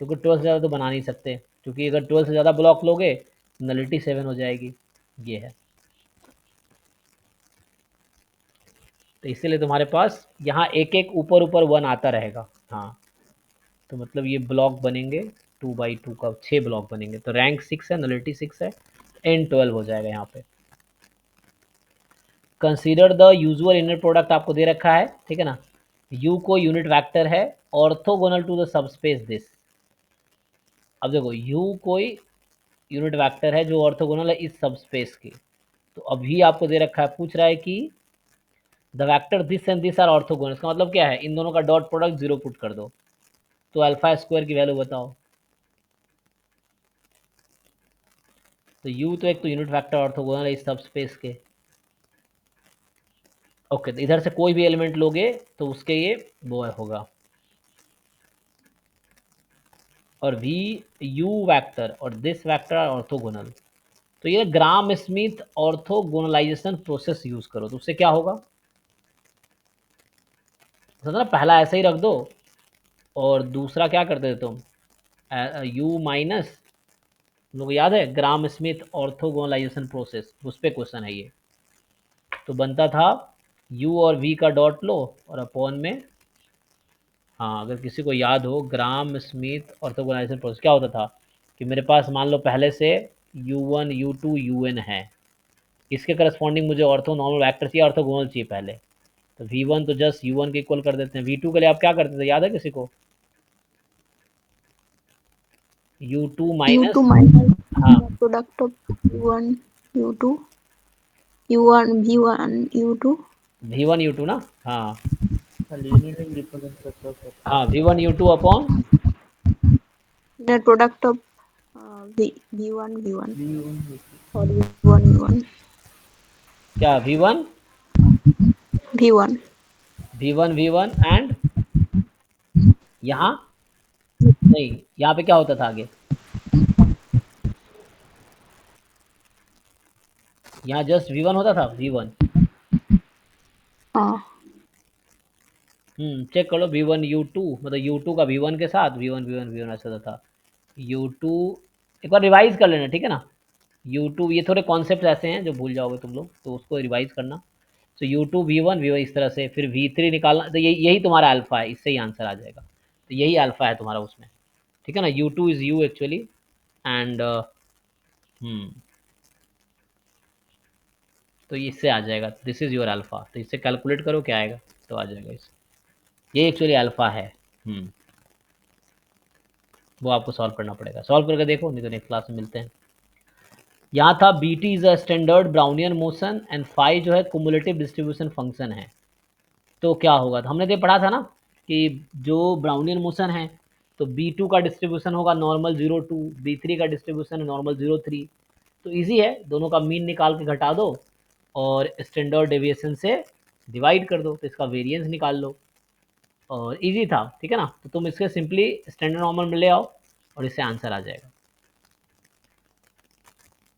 क्योंकि 12 से ज़्यादा तो बना नहीं सकते, क्योंकि अगर 12 से ज़्यादा ब्लॉक लोगे नलिटी 7 हो जाएगी, ये है, तो इसीलिए तुम्हारे पास यहाँ एक एक ऊपर ऊपर 1 आता रहेगा, हाँ, तो मतलब ये ब्लॉक बनेंगे 2/2 का 6 ब्लॉक बनेंगे, तो रैंक 6 है, नलिटी 6 है, n12 हो जाएगा यहाँ पे। Consider the usual inner product आपको दे रखा है, ठीक है ना, u को यूनिट वेक्टर है, orthogonal to the subspace this, अब देखो u कोई यूनिट वेक्टर है जो ऑर्थोगोनल है इस सबस्पेस की, तो अभी आपको दे रखा है, पूछ रहा है कि the vector this and this are orthogonal, इसका मतलब क्या है, इन दोनों का डॉट प्रोडक्ट 0 पुट कर दो, तो अल्फा स्क्वायर की वैल्यू बताओ, तो u तो एक तो यूनिट वेक्टर ऑर्थोगोनल है इस सबस्पेस के, ओके, तो इधर से कोई भी एलिमेंट लोगे तो उसके ये वो होगा, और v u वेक्टर और दिस वेक्टर आर ऑर्थोगोनल, तो ये ग्राम स्मिथ ऑर्थोगोनलाइजेशन प्रोसेस यूज करो, तो उससे क्या होगा, ना पहला ऐसे ही रख दो, और दूसरा क्या करते थे तुम, u माइनस, तुम लोग याद है ग्राम स्मिथ ऑर्थोगोनलाइजेशन प्रोसेस, उस पर क्वेश्चन है ये, तो बनता था u और v का डॉट लो और अपॉन में, हाँ अगर किसी को याद हो ग्राम स्मिथ ऑर्थोगोनलाइजेशन प्रोसेस क्या होता था कि मेरे पास मान लो पहले से u1 u2 un है, इसके करस्पॉन्डिंग मुझे ऑर्थो नॉर्मल वेक्टर चाहिए, ऑर्थोगोनल चाहिए पहले, तो v1 तो जस्ट u1 के इक्वल कर देते हैं। v2 के लिए आप क्या करते थे, याद है किसी को? u2 माइनस, U2 minus हाँ the product of U1 U2 U1 V1 U2 v1 u2 ना, हाँ हाँ v1 u2 upon the product of V1 V1 or V1 V1 क्या v1 V1 v1 v1 and यहाँ नहीं, यहाँ पे क्या होता था आगे, यहाँ जस्ट v1 होता था v1, हाँ चेक कर लो v1 u2 मतलब u2 का v1 के साथ v1 v1 v1 ऐसा होता था। u2 एक बार रिवाइज कर लेना, ठीक है ना, u2 ये थोड़े कॉन्सेप्ट ऐसे हैं जो भूल जाओगे तुम लोग, तो उसको रिवाइज करना। तो u2 v1 v1 इस तरह से, फिर v3 निकालना, तो यही तुम्हारा अल्फा है, इससे ही आंसर आ जाएगा, तो यही अल्फा है तुम्हारा उसमें, ठीक है ना, u2 is u actually and तो इससे आ जाएगा, दिस इज योर अल्फा, तो इससे कैलकुलेट करो क्या आएगा, तो आ जाएगा इससे, ये एक्चुअली अल्फा है। वो आपको सॉल्व करना पड़ेगा, सॉल्व करके देखो, नहीं तो नेक्स्ट क्लास में मिलते हैं। यहाँ था B T is a standard Brownian motion and phi जो है कुमुलेटिव डिस्ट्रीब्यूशन फंक्शन है, तो क्या होगा, तो हमने तो पढ़ा था ना कि जो ब्राउनियन मोशन है तो b2 का डिस्ट्रीब्यूशन होगा नॉर्मल 0 2, b3 का डिस्ट्रीब्यूशन नॉर्मल 0 3, तो इजी है, दोनों का मीन निकाल के घटा दो और स्टैंडर्ड डेविएशन से डिवाइड कर दो, तो इसका वेरिएंस निकाल लो, और इजी था, ठीक है ना, तो तुम इसके सिंपली स्टैंडर्ड नॉर्मल में ले आओ और इससे आंसर आ जाएगा,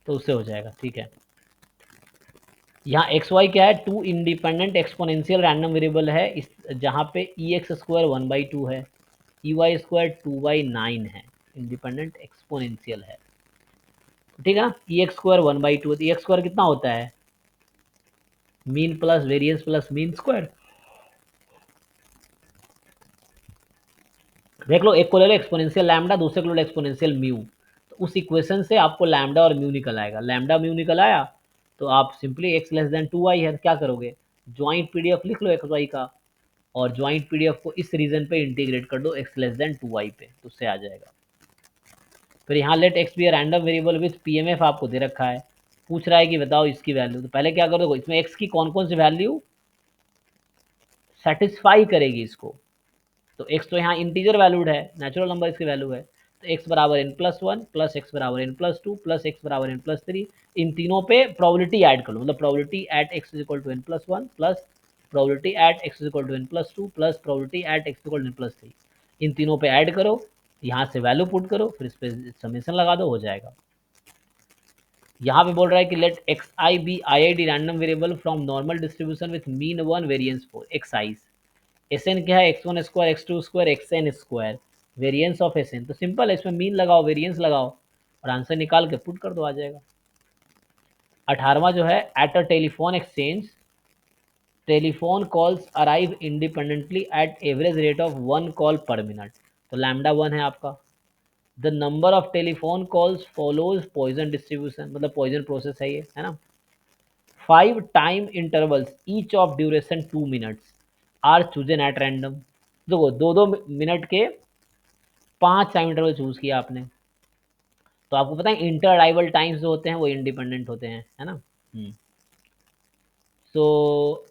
तो उससे हो जाएगा, ठीक है। यहाँ एक्स वाई क्या है, two independent exponential random variable है, इस जहाँ पे ई एक्स स्क्वायर 1/2 है, ई वाई स्क्वायर 2/9 है, इंडिपेंडेंट एक्सपोनेंशियल है, ठीक है ना, ई एक्स स्क्वायर 1/2, ई एक्स स्क्वायर कितना होता है, mean plus variance plus mean square, देख लो, एक को ले लो एक्सपोनेंशियल लैम्डा, दूसरे को ले लो एक्सपोनेंशियल म्यू, तो उस इक्वेशन से आपको लैम्डा और म्यू निकल आएगा, लैम्डा म्यू निकल आया तो आप simply x less than 2y है, क्या करोगे, ज्वाइंट पीडीएफ लिख लो एक्स वाई का, और ज्वाइंट पीडीएफ को इस रीजन पे इंटीग्रेट कर दो x लेस देन 2y पे, तो उससे आ जाएगा। फिर यहाँ let x be random variable with PMF आपको दे रखा है, पूछ रहा है कि बताओ इसकी वैल्यू, तो पहले क्या करोगे, इसमें x की कौन कौन सी वैल्यू सेटिस्फाई करेगी इसको, तो x तो यहाँ इंटीजर वैल्यूड है, नेचुरल नंबर इसकी वैल्यू है, तो x बराबर n+1 प्लस x बराबर n+2 प्लस x बराबर n+3, इन तीनों पे प्रोबेबिलिटी ऐड कर लो, मतलब probability at x is equal to n+1 plus probability at x is equal to n+2 plus probability at x equal to n+3, इन तीनों पे ऐड करो, यहाँ से वैल्यू पुट करो, फिर इस पे समेशन लगा दो, हो जाएगा। यहाँ पे बोल रहा है कि let X I be I I D random variable from normal distribution with mean 1 variance 4 X I's, S N क्या है, x1 square x2 square xn square, variance of S N, तो सिंपल है, इसमें मीन लगाओ variance लगाओ और answer निकाल के पुट कर दो, आ जाएगा। 18वां जो है at a telephone exchange telephone calls arrive independently at average rate of 1 call per minute, तो लैम्डा 1 है आपका, the number of telephone calls follows Poisson distribution, मतलब पॉइजन प्रोसेस है ये, है ना, 5 time intervals each of duration 2 minutes are chosen at random, देखो 2-2 minute के 5 टाइम इंटरवल चूज किया आपने, तो आपको पता है इंटर अराइवल टाइम्स जो होते हैं वो इंडिपेंडेंट होते हैं, है ना, सो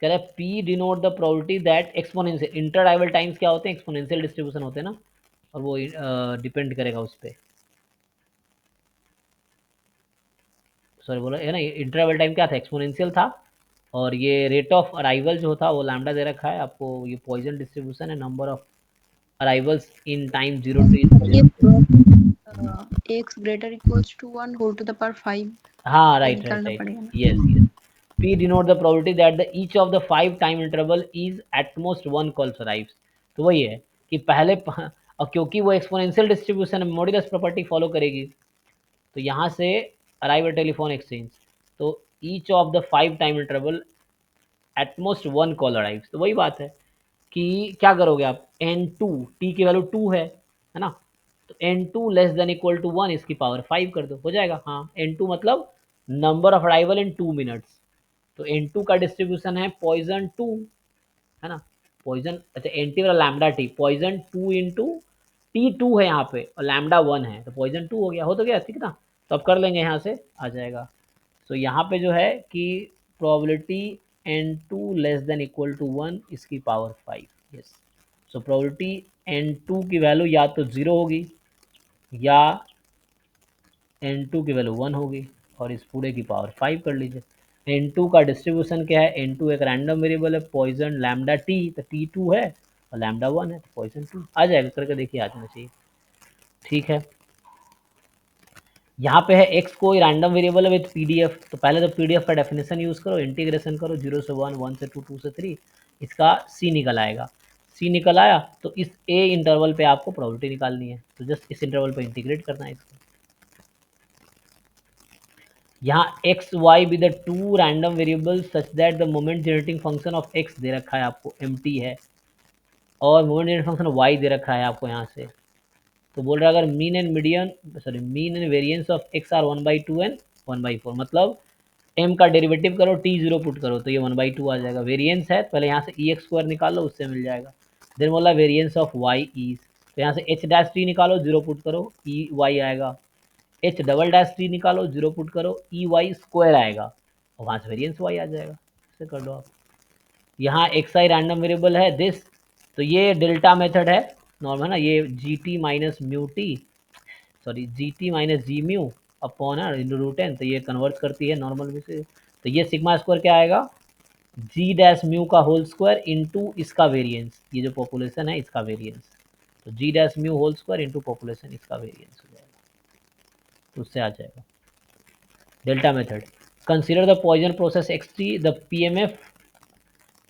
कह रहे हैं P denote the probability that exponential, inter arrival times क्या होते हैं, एक्सपोनेंशियल डिस्ट्रीब्यूशन होते हैं ना, और वो डिपेंड करेगा उस पर, सॉरी बोला है ना, इंटर अराइवल टाइम क्या था, एक्सपोनेंशियल था, और ये रेट ऑफ अराइवल जो था वो लैम्डा दे रखा है आपको, ये पॉइजन डिस्ट्रीब्यूशन है, number of arrivals in time 0 ये to x greater equals to 1 whole to the power 5 हाँ ये राइट राइट निकालना राइट, पड़ेगा ना। Yes yes, P denote the probability that the each of the 5 time interval is at most 1 calls arrives, तो वही है कि पहले और क्योंकि वो exponential distribution modulus property follow करेगी, तो यहाँ से अराइव एट टेलीफोन एक्सचेंज, तो each of the 5 time interval at most 1 call arrives. तो वही बात है कि क्या करोगे आप, n2 t की वैल्यू 2 है ना, तो n2 less than equal to 1 इसकी पावर 5 कर दो, हो जाएगा। हाँ, n2 मतलब number of arrival in 2 minutes, तो n2 का डिस्ट्रीब्यूशन है पॉइजन 2, है ना, पॉइजन, अच्छा एंटी वाला lambda T, Poisson 2 into T 2 है यहाँ पे और लैम्डा 1 है, तो पॉइजन 2 हो गया, हो तो गया, ठीक ना। तो अब कर लेंगे, यहाँ से आ जाएगा। तो यहाँ पे जो है कि probability n2 less than equal to 1 इसकी power 5, yes. So probability n2 की वैल्यू या तो 0 होगी या n2 की वैल्यू 1 होगी, और इस पूरे की पावर 5 कर लीजिए। n2 का डिस्ट्रीब्यूशन क्या है, n2 एक रैंडम वेरिएबल है, पॉइजन लैम्डा टी, तो t2 है और लैम्डा 1 है, तो पॉइजन 2 आ जाएगा, करके देखिए आ जाना चाहिए, ठीक है। यहाँ पे है x कोई रैंडम वेरिएबल है विद pdf, तो पहले तो pdf का डेफिनेशन यूज़ करो, इंटीग्रेशन करो 0 से 1, 1 से 2, 2 से 3, इसका c निकल आएगा। c निकल आया तो इस a इंटरवल पे आपको प्रोबेबिलिटी निकालनी है, तो जस्ट इस इंटरवल पे इंटीग्रेट करना है इसको। यहाँ x y with the 2 random variable such that the moment generating function of x दे रखा है आपको mt है, और मोमेंट जनरेटिंग फंक्शन y दे रखा है आपको यहाँ से। तो बोल रहा है अगर mean and median, sorry mean and variance of x are 1/2 and 1/4, मतलब m का डेरिवेटिव करो, t0 पुट करो तो ये 1/2 आ जाएगा। वेरिएंस है, पहले यहाँ से e(x²) निकालो, उससे मिल जाएगा। देन बोला वेरिएंस ऑफ y इज, तो यहाँ से h' निकालो, 0 पुट करो, y आएगा। h"t निकालो, 0 पुट करो, y² आएगा, और वहाँ से वेरिएंस y आ जाएगा। इसे कर दो आप। यहाँ xi रैंडम वेरिएबल है दिस, तो ये डेल्टा मेथड है नॉर्मल ना, ये gt minus mu T, sorry gt minus G mu upon √n, तो ये कन्वर्ट करती है नॉर्मल में से, तो ये सिग्मा स्क्वायर क्या आएगा, जी डैश म्यू का होल स्क्वायर इंटू इसका वेरिएंस, ये जो पॉपुलेशन है इसका वेरिएंस, तो G dash mu whole square into population इसका वेरिएंस हो जाएगा, तो उससे आ जाएगा delta method. Consider the Poisson process XT, the PMF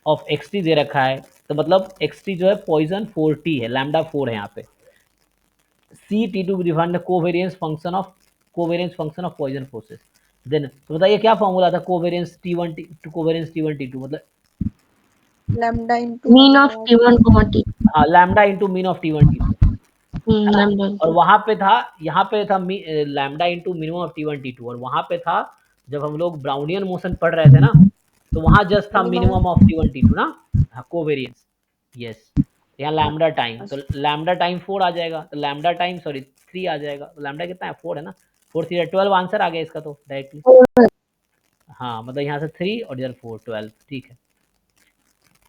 of XT दे रखा है, तो मतलब एक्सटी जो है पॉइजन 4t है, लैम्डा 4 है यहाँ पे। C t2 define the covariance function of Poisson process. Then तो बताइए क्या फॉर्मूला था covariance t1 covariance t1 t2, मतलब lambda into mean of t1 t, हाँ lambda into mean of t1 t2, है ना। लैम्डा और वहां पे था, यहाँ पे था lambda into minimum of t1 t2, और वहां पे था जब हम लोग ब्राउनियन मोशन पढ़ रहे थे ना, तो वहां जस्ट था मिनिमम ऑफ t1 t2 ना, कोवेरियंस, यस। यहाँ लैम्डा टाइम, तो लैम्डा टाइम 4 आ जाएगा, तो लैम्डा टाइम सॉरी 3 आ जाएगा, तो लैम्डा कितना है 4 है ना, 4 3 12 आंसर आ गया इसका तो डायरेक्टली, हाँ मतलब यहाँ से 3 और इधर 4 12, ठीक है।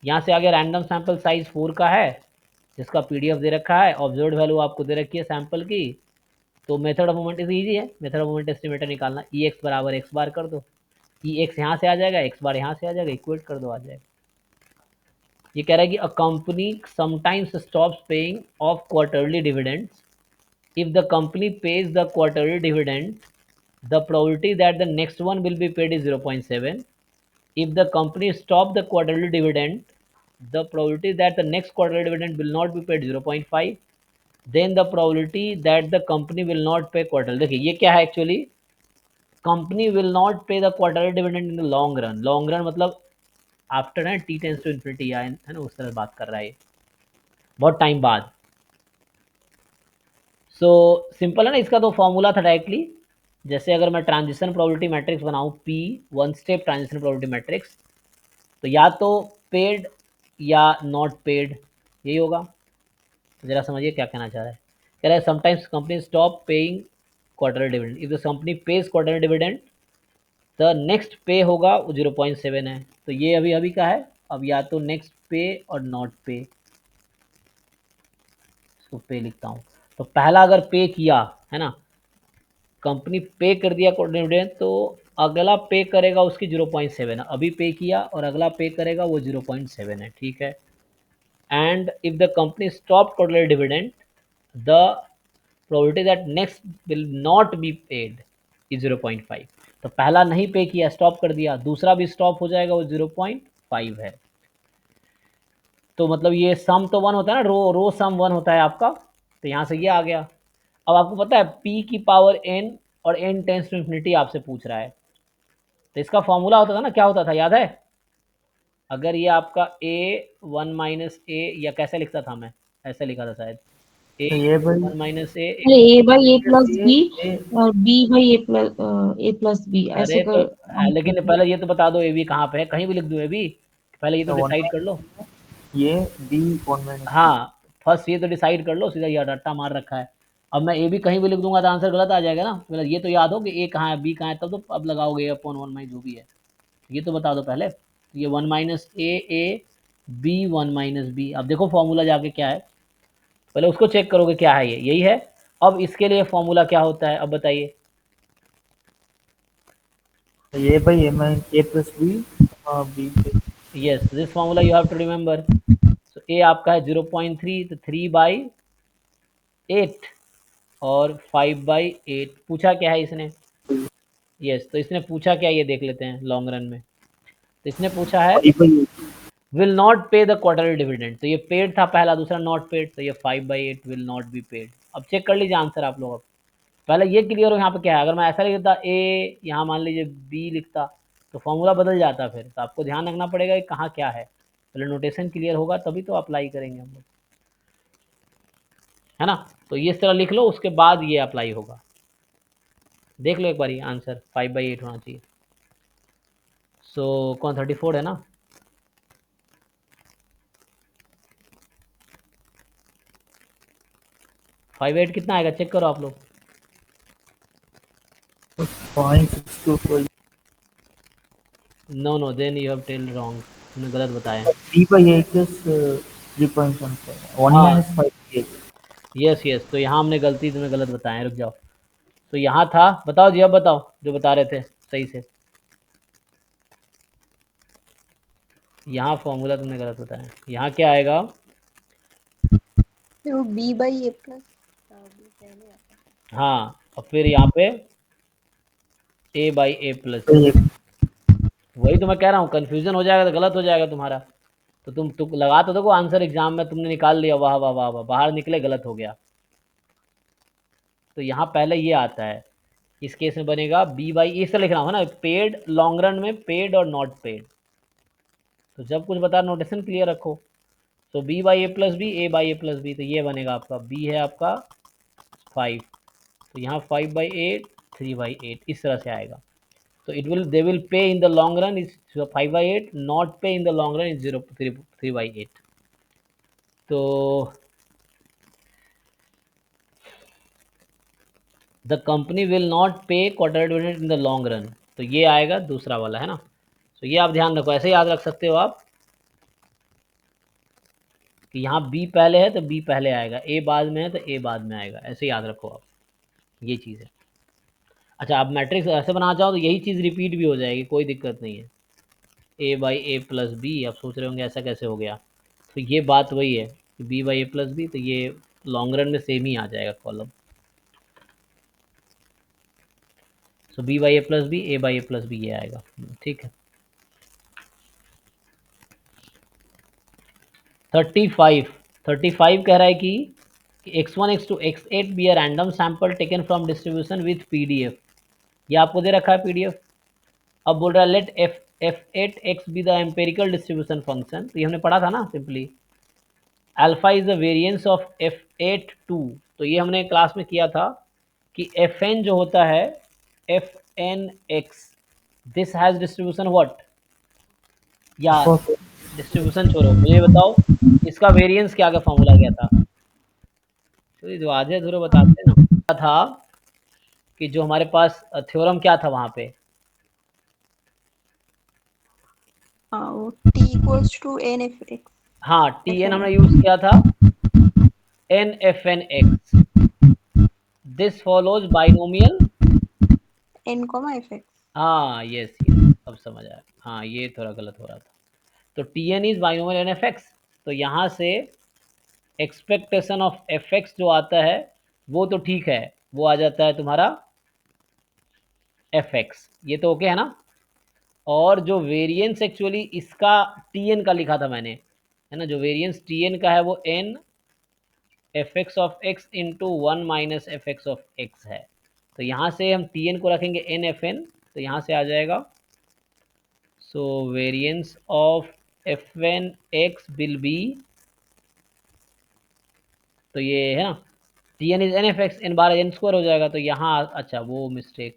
यहाँ से आगे रैंडम सैंपल साइज 4 का है, जिसका पीडीएफ दे रखा है, ऑब्जर्व्ड वैल्यू आपको दे रखी है सैंपल की। तो method of moment is easy है, मेथड ऑफ मोमेंट एस्टिमेटर निकालना, ई एक्स बराबर एक्स बार कर दो, ई एक्स यहाँ से आ जाएगा, एक्स बार यहाँ से आ जाएगा, इक्वेट कर दो, आ जाएगा। ये कह रहा है कि a company sometimes stops paying off quarterly dividends, if the company page the quarterly dividend the probability that the next one will be paid is 0.7. If the company stop the quarterly dividend, the probability that the next quarterly dividend will not be paid 0.5. Then the probability that the company will not pay quarterly, देखिए ये क्या है actually, company will not पे the quarterly dividend in the long run, long run मतलब after है T tense to infinity है ना, उस तरह बात कर रहा है, बहुत टाइम बाद। सो सिंपल है ना, इसका तो फॉर्मूला था डायरेक्टली, जैसे अगर मैं ट्रांजिशन प्रोबेबिलिटी मैट्रिक्स बनाऊं P, one step transition probability matrix, तो या तो पेड या नॉट पेड, यही होगा। तो जरा समझिए क्या कहना चाह रहा है, कह रहा है sometimes company stop paying quarter dividend, if the company page quarter dividend the next पे होगा वो 0.7 है, तो ये अभी अभी का है, अब या तो नेक्स्ट पे और नॉट पे, इसको पे लिखता हूँ। तो पहला अगर पे किया है ना, कंपनी पे कर दिया डिविडेंड, तो अगला पे करेगा उसकी 0.7 है, अभी पे किया और अगला पे करेगा वो 0.7 है, ठीक है। And if the company stop total dividend, the probability that next will not be paid is 0.5, तो पहला नहीं पे किया स्टॉप कर दिया, दूसरा भी स्टॉप हो जाएगा वो 0.5 है। तो मतलब ये सम तो 1 होता है ना, रो सम 1 होता है आपका, तो यहाँ से ये आ गया। अब आपको पता है p की पावर n और n टेंस टू इन्फिनिटी आपसे पूछ रहा है। तो इसका फॉर्मूला होता था ना, क्या होता था याद है? अगर ये आपका a1 माइनस ए, या कैसे लिखता था मैं, ऐसे लिखा था शायद, तो ये भाई a1 माइनस ए, अरे A by A plus B A और B by A plus B ऐसे अरे तो कर। लेकिन पहले ये तो बता दो ए बी कहाँ पे है, कहीं भी लिख दूँ ए बी, पहले ये तो वन डिसाइड कर लो। ये बी वन माइनस हाँ, फर्स्ट ये तो डिसाइड कर लो, सीधा ये रट्टा मार रखा है। अब मैं ए बी कहीं भी लिख दूंगा तो आंसर गलत आ जाएगा ना। मतलब ये तो याद हो कि ए कहाँ है, बी कहाँ है, तब तो अब लगाओगे अपॉन वन माइनस जो भी है। ये तो बता दो पहले। तो ये one minus A B one minus B. अब देखो फॉर्मूला जाके क्या है, पहले उसको चेक करोगे क्या है, ये यही है। अब इसके लिए फॉर्मूला क्या होता है, अब बताइए। तो ये भाई A minus A plus B B yes, this formula you have to remember. So A आपका है 0.3, तो 3/8 और 5/8। पूछा क्या है इसने? यस, तो इसने पूछा क्या, ये देख लेते हैं लॉन्ग रन में। तो इसने पूछा है विल नॉट पे द क्वार्टरली डिविडेंड। तो ये पेड था पहला, दूसरा नॉट पेड, तो ये 5/8 विल नॉट बी पेड। अब चेक कर लीजिए आंसर आप लोग। अब पहले ये क्लियर हो यहाँ पे क्या है। अगर मैं ऐसा लिखता ए, यहाँ मान लीजिए बी लिखता, तो फॉर्मूला बदल जाता फिर। तो आपको ध्यान रखना पड़ेगा कि कहाँ क्या है, पहले नोटेशन क्लियर होगा तभी तो अप्लाई करेंगे हम लोग, है ना। तो ये इस तरह लिख लो, उसके बाद ये अप्लाई होगा। देख लो एक बार ये आंसर 5/8 होना चाहिए। सो कौन 34 है ना। फाइव एट कितना आएगा चेक करो आप लोग। 0.624 no then you have tell wrong, तुमने गलत बताया। 3/8 is 3.15 1 हाँ minus 5/8 यस, तो यहाँ हमने गलती, तुम्हें गलत बताया, रुक जाओ। तो यहाँ था, बताओ जी, अब बताओ जो बता रहे थे सही से। यहाँ फॉर्मूला तुमने गलत बताया, यहाँ क्या आएगा? वो बी बाई ए प्लस पहले आता है। हाँ, और फिर यहाँ पे a/a प्लस। वही तो मैं कह रहा हूँ, कंफ्यूजन हो जाएगा तो गलत हो जाएगा तुम्हारा। तो तुम लगा तो देखो आंसर एग्जाम में, तुमने निकाल लिया, वाह वाह वाह वाह, बाहर निकले गलत हो गया। तो यहाँ पहले ये आता है, इस केस में बनेगा बी बाई, इस तरह लिख रहा हूँ ना, पेड लॉन्ग रन में पेड और नॉट पेड। तो जब कुछ बता नोटेशन क्लियर रखो। तो B by A plus B, A by A plus B, तो ये बनेगा आपका, बी है आपका 5, तो यहाँ 5/8 3/8 इस तरह से आएगा। तो it will, they will pay in the long run is 5/8, not pay in the long run is 3/8। तो the company will not pay quarter dividend in the long run, तो ये आएगा दूसरा वाला, है ना। तो ये आप ध्यान रखो, ऐसे याद रख सकते हो आप कि यहाँ बी पहले है तो बी पहले आएगा, ए बाद में है तो ए बाद में आएगा, ऐसे याद रखो आप, ये चीज़ है। अच्छा, आप मैट्रिक्स ऐसे बनाना चाहो तो यही चीज़ रिपीट भी हो जाएगी, कोई दिक्कत नहीं है। ए बाई ए प्लस बी, आप सोच रहे होंगे ऐसा कैसे हो गया, तो ये बात वही है कि B by A plus B, तो ये लॉन्ग रन में सेम ही आ जाएगा column. So B by A plus B, A by A plus B ये आएगा, ठीक है। 35 कह रहा है कि x1 x2 x8 be a random sample taken from distribution with PDF. ये आपको दे रखा है पीडीएफ। अब बोल रहा है let f8x B the empirical distribution function, तो ये हमने पढ़ा था ना simply. Alpha is the variance of f8 2, तो ये हमने क्लास में किया था कि fn जो होता है fnx, this has distribution what, या डिस्ट्रीब्यूशन छोड़ो, मुझे बताओ इसका वेरिएंस क्या का फॉर्मूला क्या था। तो जो आधे अधूरे बताते हैं ना, था कि जो हमारे पास थ्योरम क्या था वहां पे, हाँ वो t equals to N F X. हाँ टी एन हमने यूज किया था, N F N X, this follows binomial N comma F X. हाँ यस यस, अब समझ आया। हाँ ये थोड़ा गलत हो रहा था। तो T N is binomial N F X, तो यहाँ से एक्सपेक्टेशन ऑफ एफ एक्स जो आता है वो तो ठीक है, वो आ जाता है तुम्हारा एफ एक्स, ये तो ओके है ना। और जो वेरिएंस एक्चुअली इसका टी एन का लिखा था मैंने, है ना, जो वेरिएंस टी एन का है वो N F X of X into 1 minus F X of X है। तो यहाँ से हम टी एन को रखेंगे एन एफ एन, तो यहाँ से आ जाएगा so variance of F N X will be, तो ये है ना T N is N F X N bar N square हो जाएगा, तो यहाँ अच्छा वो mistake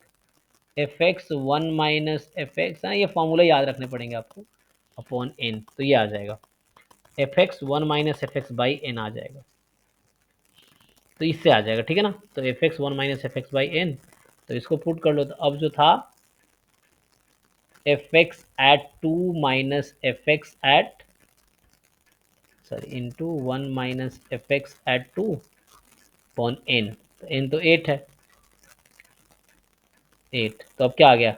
F X one minus F X है ना, ये फॉर्मूला याद रखने पड़ेंगे आपको अपॉन एन, तो ये आ जाएगा F X one minus F X by N आ जाएगा, तो इससे आ जाएगा, ठीक है ना। तो F X one minus F X by N, तो इसको पुट कर लो, तो अब जो था F X at two minus F X at sorry into one minus F X at two upon N, तो एन तो 8 है, 8, तो अब क्या आ गया,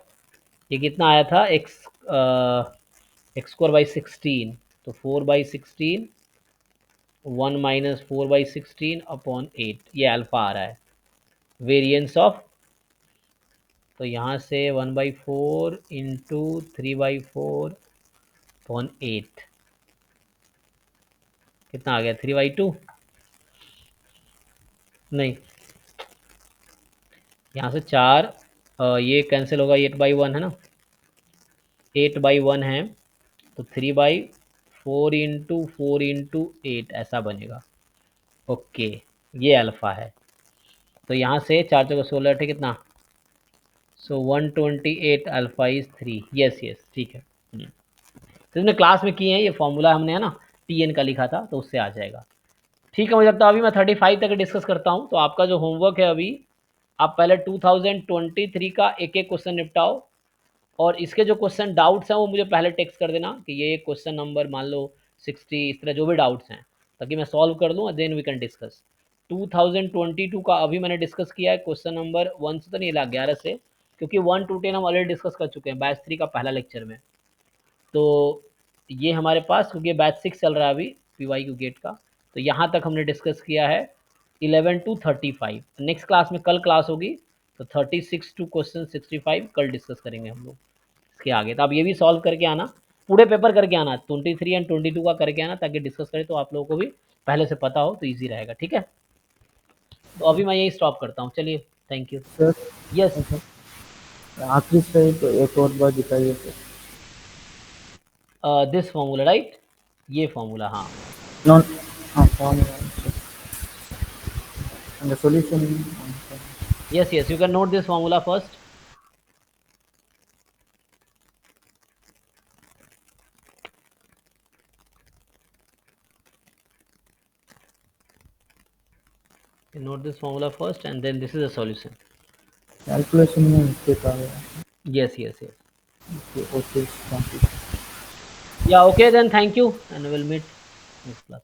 ये कितना आया था एक्स एक्स स्क्वायर बाई 16, तो 4/16 1 माइनस 4/16 अपॉन 8, ये अल्फा आ रहा है वेरिएंस ऑफ, तो यहाँ से 1/4 इंटू 3/4 अपॉन 8 कितना आ गया 3/2, नहीं यहाँ से 4 ये कैंसिल होगा, 8/1 है ना, 8/1 है, तो 3/4 इंटू 4 इंटू 8 ऐसा बनेगा, ओके ये अल्फ़ा है, तो यहाँ से 4 चौके 16 है कितना, सो 128 अल्फ़ा इज 3, यस यस ठीक है। तो इसमें क्लास में किए हैं, ये फॉर्मूला हमने है ना टी एन का लिखा था, तो उससे आ जाएगा, ठीक है। मुझे लगता है अभी मैं 35 तक डिस्कस करता हूँ, तो आपका जो होमवर्क है अभी आप पहले 2023 का एक एक क्वेश्चन निपटाओ, और इसके जो क्वेश्चन डाउट्स हैं वो मुझे पहले टेक्स्ट कर देना कि ये क्वेश्चन नंबर मान लो 60, इस तरह जो भी डाउट्स हैं, ताकि मैं सॉल्व कर दूँ, देन वी कैन डिस्कस। 2022 का अभी मैंने डिस्कस किया है क्वेश्चन नंबर 1 से तो नहीं ला 11 से, क्योंकि 1 to 10 हम ऑलरेडी डिस्कस कर चुके हैं बैच 3 का पहला लेक्चर में, तो ये हमारे पास क्योंकि बैच 6 चल रहा है अभी PYQ गेट का, तो यहाँ तक हमने डिस्कस किया है 11 to 35। नेक्स्ट क्लास में कल क्लास होगी, तो 36 टू क्वेश्चन 65 कल डिस्कस करेंगे हम लोग इसके आगे। तो आप ये भी सॉल्व करके आना, पूरे पेपर करके आना, 23 एंड 22 का करके आना, ताकि डिस्कस करें तो आप लोगों को भी पहले से पता हो तो ईजी रहेगा, ठीक है। तो अभी मैं यही स्टॉप करता हूँ, चलिए थैंक यू। सर यस आखिरी स्लाइड तो एक और बार दिखाइए सर। दिस फॉर्मूला राइट, ये फॉर्मूला, हाँ non formula and the solution. yes you can note this formula first. You note this formula first and then this is the solution. Calculation में mistake आ गया। Yes Okay, thank you. yeah okay then thank you and we'll meet next class.